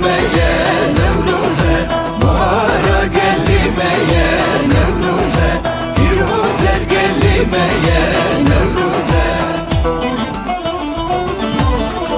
meye Nevruze Bahara geldi meye Nevruze Firuzel geldi meye Nevruze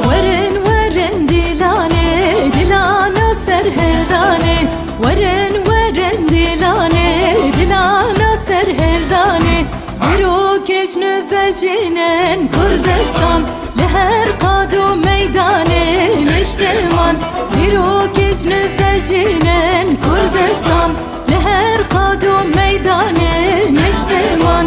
Veren veren dilane dilana serherdane Veren veren dilane dilana serherdane Biro keçnü vejinen Kurdistan Leher kadu meydane Nişteman Biro keçnü vejinen Kurdistan Leher kadu meydane Nişteman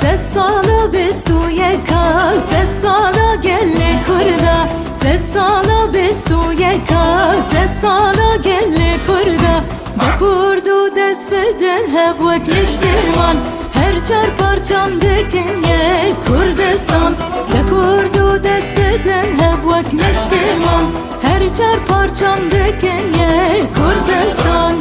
Set sala bestu yeka, set sala gelle kurda Set sala bestu yeka, set sala gelle kurda Da kurdu desbeden hevvek niştirman Her çar parçam dekin ye Kurdistan Da kurdu desbeden hevvek niştirman Her çar parçam dekin ye Kurdistan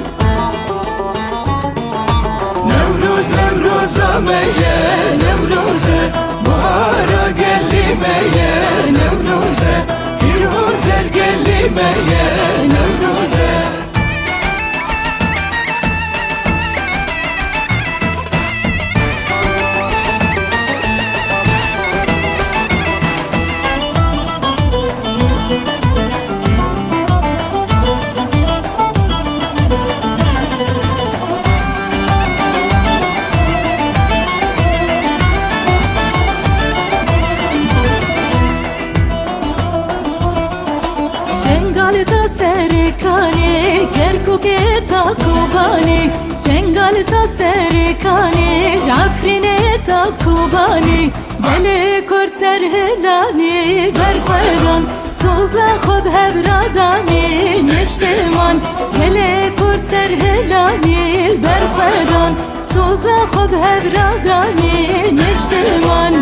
Nevruz Nevruza meye Nevruze Bahara geldi meye Nevruze Firuzel geldi meye Nevruze Şengalta serikani Kerkuk'e takubani Şengalta serikani Cafrin'e takubani Deli kurt serhelani Berfedan Soza khod hebradani Nişteman Deli kurt serhelani Berfedan Soza khod hebradani Nişteman